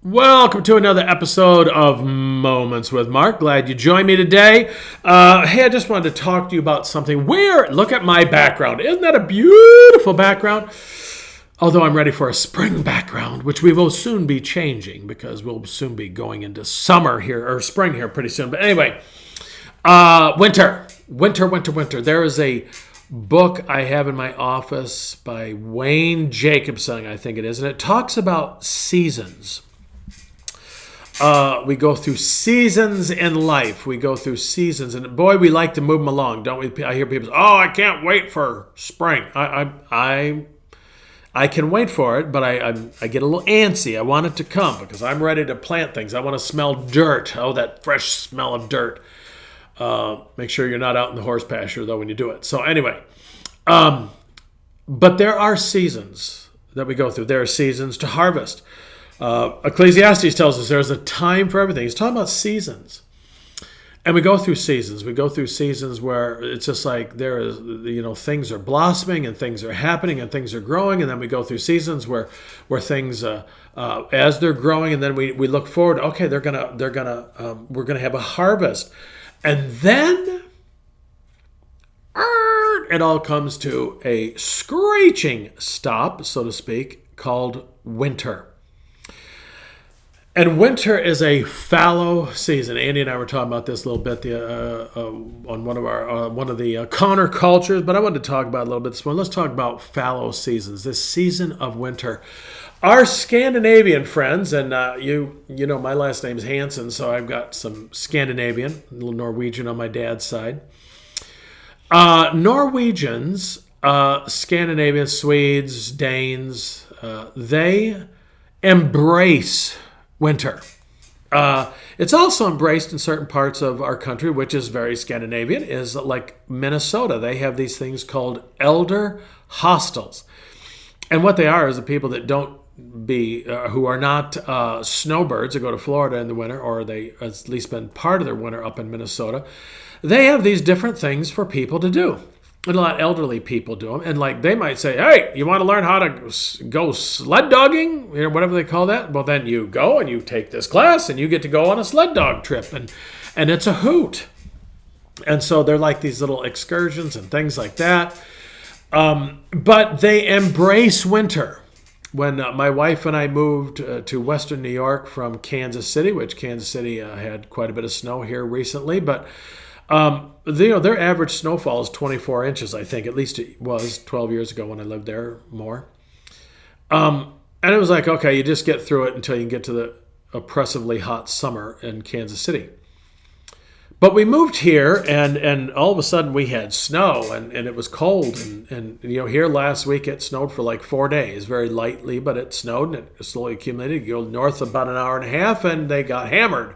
Welcome to another episode of Moments with Mark. Glad you joined me today. Hey, I just wanted to talk to you about something weird. Look at my background. Isn't that a beautiful background? Although I'm ready for a spring background, which we will soon be changing because we'll soon be going into summer here, or spring here pretty soon. But anyway, winter. Winter. There is a book I have in my office by Wayne Jacobson, I think it is, and it talks about seasons. We go through seasons in life. We go through seasons, and boy, we like to move them along, don't we? I hear people say, "Oh, I can't wait for spring." I can wait for it, but I get a little antsy. I want it to come because I'm ready to plant things. I want to smell dirt. Oh, that fresh smell of dirt. Make sure you're not out in the horse pasture though when you do it. So anyway, but there are seasons that we go through. There are seasons to harvest. Ecclesiastes tells us there's a time for everything. He's talking about seasons. And we go through seasons. We go through seasons where it's just like there is, things are blossoming and things are happening and things are growing. And then we go through seasons where things, as they're growing, and then we look forward. Okay, we're gonna have a harvest, and then it all comes to a screeching stop, so to speak, called winter. And winter is a fallow season. Andy and I were talking about this a little bit on one of the countercultures, but I wanted to talk about it a little bit this morning. Let's talk about fallow seasons. This season of winter. Our Scandinavian friends, and you know my last name is Hansen, so I've got some Scandinavian, a little Norwegian on my dad's side. Norwegians, Scandinavians, Swedes, Danes, they embrace winter. It's also embraced in certain parts of our country, which is very Scandinavian, is like Minnesota. They have these things called elder hostels. And what they are is the people that who are not snowbirds that go to Florida in the winter, or they at least spend part of their winter up in Minnesota. They have these different things for people to do. And a lot of elderly people do them. And like they might say, "Hey, you want to learn how to go sled dogging?" Whatever they call that. Well, then you go and you take this class and you get to go on a sled dog trip. And it's a hoot. And so they're like these little excursions and things like that. But they embrace winter. When my wife and I moved to Western New York from Kansas City, which Kansas City had quite a bit of snow here recently, but their average snowfall is 24 inches, I think. At least it was 12 years ago when I lived there more. And it was like, okay, you just get through it until you get to the oppressively hot summer in Kansas City. But we moved here, and all of a sudden we had snow, and it was cold. And here last week it snowed for like 4 days, very lightly, but it snowed, and it slowly accumulated. You go north about an hour and a half, and they got hammered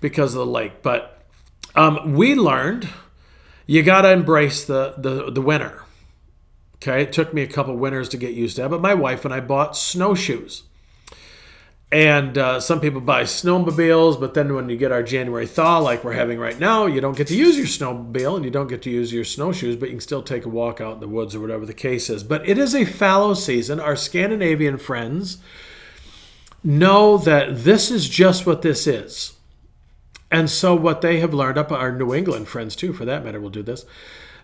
because of the lake. But we learned you got to embrace the winter. Okay, it took me a couple winters to get used to that, but my wife and I bought snowshoes. And some people buy snowmobiles, but then when you get our January thaw like we're having right now, you don't get to use your snowmobile and you don't get to use your snowshoes, but you can still take a walk out in the woods or whatever the case is. But it is a fallow season. Our Scandinavian friends know that this is just what this is. And so what they have learned, up our New England friends too, for that matter, will do this.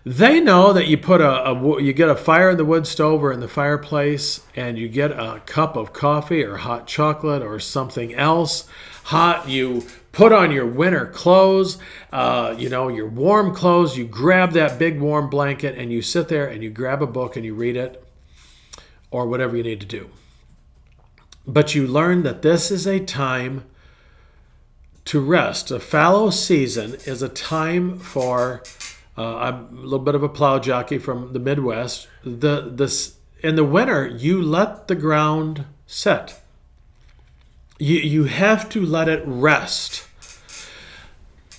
They know that you put you get a fire in the wood stove or in the fireplace, and you get a cup of coffee or hot chocolate or something else hot. You put on your winter clothes, your warm clothes. You grab that big warm blanket and you sit there and you grab a book and you read it, or whatever you need to do. But you learn that this is a time to rest. A fallow season is a time for, I'm a little bit of a plow jockey from the Midwest. In the winter, you let the ground set. You have to let it rest.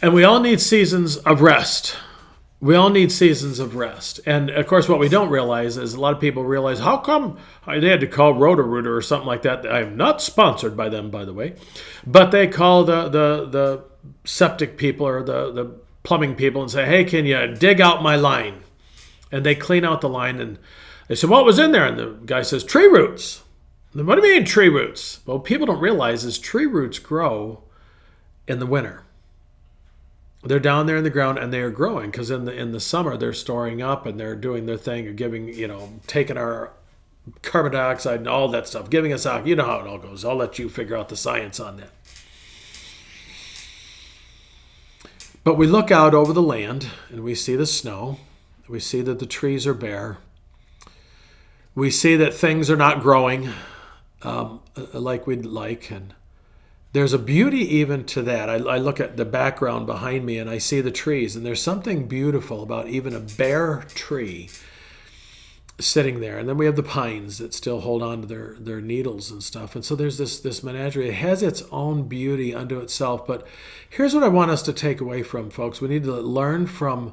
And we all need seasons of rest. We all need seasons of rest. And of course, what we don't realize is a lot of people realize, how come they had to call Roto-Rooter or something like that? I'm not sponsored by them, by the way. But they call the septic people or the plumbing people and say, "Hey, can you dig out my line?" And they clean out the line and they say, "What was in there?" And the guy says, "Tree roots." Then what do you mean tree roots? Well, people don't realize is tree roots grow in the winter. They're down there in the ground and they are growing because in the summer they're storing up and they're doing their thing of giving, taking our carbon dioxide and all that stuff, giving us out. You know how it all goes. I'll let you figure out the science on that. But we look out over the land and we see the snow. We see that the trees are bare. We see that things are not growing like we'd like. And there's a beauty even to that. I look at the background behind me and I see the trees. And there's something beautiful about even a bare tree sitting there. And then we have the pines that still hold on to their needles and stuff. And so there's this menagerie. It has its own beauty unto itself. But here's what I want us to take away from, folks. We need to learn from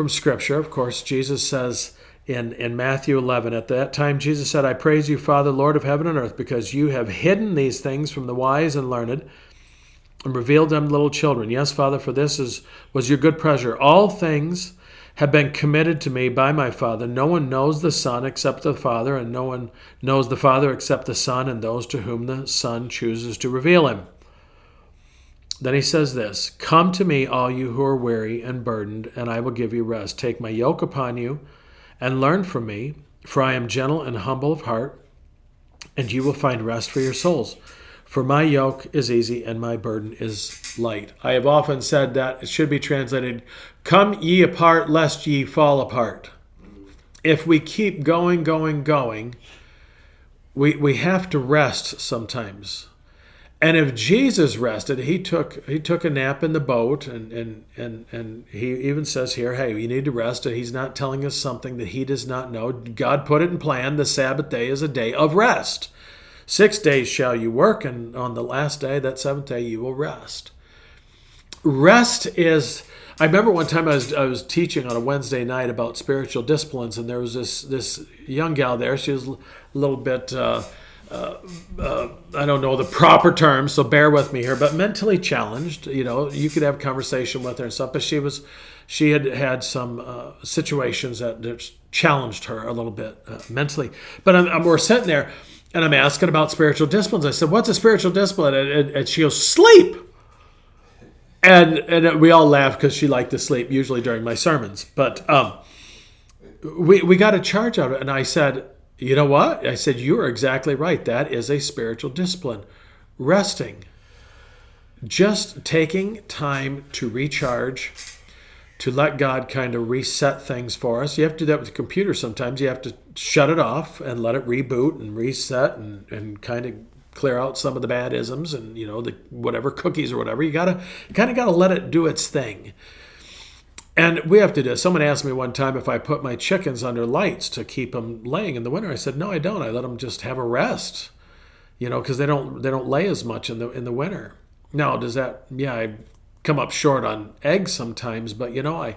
Scripture. Of course, Jesus says in Matthew 11, at that time Jesus said, I praise you, Father, Lord of heaven and earth, because you have hidden these things from the wise and learned and revealed them to little children. Yes, Father, for this was your good pleasure. All things have been committed to me by my Father. No one knows the Son except the Father, and no one knows the Father except the Son and those to whom the Son chooses to reveal him. Then he says this, come to me, all you who are weary and burdened, and I will give you rest. Take my yoke upon you and learn from me, for I am gentle and humble of heart, and you will find rest for your souls. For my yoke is easy and my burden is light. I have often said that it should be translated, come ye apart lest ye fall apart. If we keep going, we have to rest sometimes. And if Jesus rested, he took a nap in the boat, and he even says here, hey, you need to rest. And he's not telling us something that he does not know. God put it in plan. The Sabbath day is a day of rest. 6 days shall you work, and on the last day, that seventh day, you will rest. Rest is, I remember one time I was teaching on a Wednesday night about spiritual disciplines, and there was this young gal there. She was a little bit... I don't know the proper terms, so bear with me here, but mentally challenged. You could have a conversation with her and stuff, but she had some situations that challenged her a little bit mentally. But we're sitting there, and I'm asking about spiritual disciplines. I said, what's a spiritual discipline? And she goes, sleep. And we all laughed because she liked to sleep, usually during my sermons. But we got a charge out of it, and I said, you know what? I said, you are exactly right. That is a spiritual discipline. Resting. Just taking time to recharge, to let God kind of reset things for us. You have to do that with the computer sometimes. You have to shut it off and let it reboot and reset and kind of clear out some of the bad isms and, the whatever cookies or whatever. You got to let it do its thing. And we have to do. Someone asked me one time if I put my chickens under lights to keep them laying in the winter. I said, no, I don't. I let them just have a rest, because they don't lay as much in the winter. Now, does that? Yeah, I come up short on eggs sometimes, but I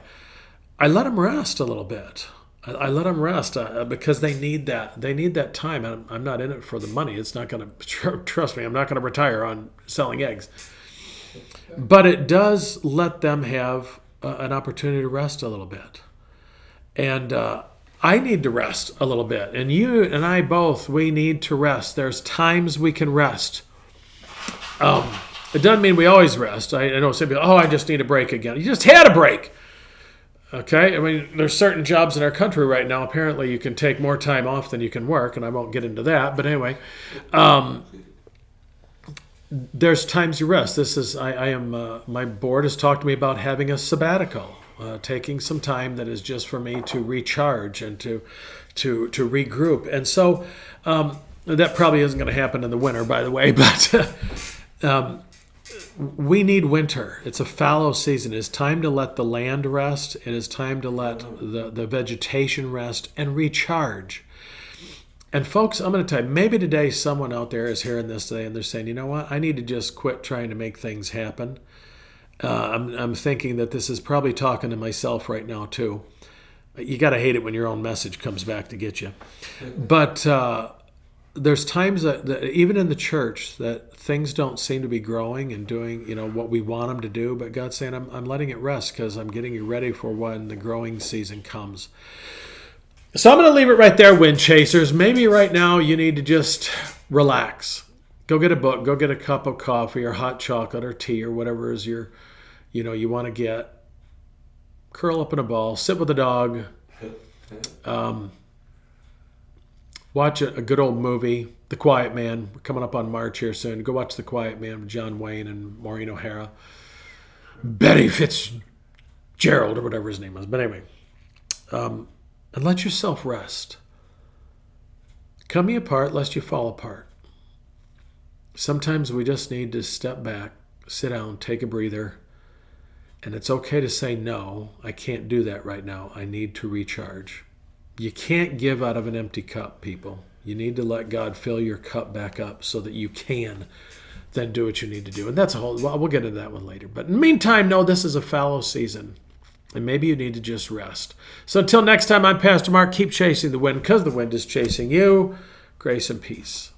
let them rest a little bit. I let them rest because they need that. They need that time. I'm not in it for the money. It's not going to trust me. I'm not going to retire on selling eggs. But it does let them have an opportunity to rest a little bit. And I need to rest a little bit. And you and I both, we need to rest. There's times we can rest. It doesn't mean we always rest. I know some people, I just need a break again. You just had a break. Okay? I mean, there's certain jobs in our country right now. Apparently you can take more time off than you can work, and I won't get into that. But anyway, there's times you rest. This is my board has talked to me about having a sabbatical, taking some time that is just for me to recharge and to regroup. And so that probably isn't going to happen in the winter, by the way, but we need winter. It's a fallow season. It is time to let the land rest. It is time to let the vegetation rest and recharge. And folks, I'm going to tell you, maybe today someone out there is hearing this today and they're saying, you know what, I need to just quit trying to make things happen. I'm thinking that this is probably talking to myself right now too. You got to hate it when your own message comes back to get you. But there's times that even in the church that things don't seem to be growing and doing, what we want them to do. But God's saying, I'm letting it rest because I'm getting you ready for when the growing season comes. So I'm going to leave it right there, wind chasers. Maybe right now you need to just relax. Go get a book. Go get a cup of coffee or hot chocolate or tea or whatever is you want to get. Curl up in a ball. Sit with a dog. Watch a good old movie, The Quiet Man. We're coming up on March here soon. Go watch The Quiet Man with John Wayne and Maureen O'Hara. Betty Fitzgerald or whatever his name was. But anyway, and let yourself rest. Come ye apart lest you fall apart. Sometimes we just need to step back, sit down, take a breather, and it's okay to say, no, I can't do that right now. I need to recharge. You can't give out of an empty cup, people. You need to let God fill your cup back up so that you can then do what you need to do. And that's we'll get into that one later. But in the meantime, know this is a fallow season. And maybe you need to just rest. So until next time, I'm Pastor Mark. Keep chasing the wind because the wind is chasing you. Grace and peace.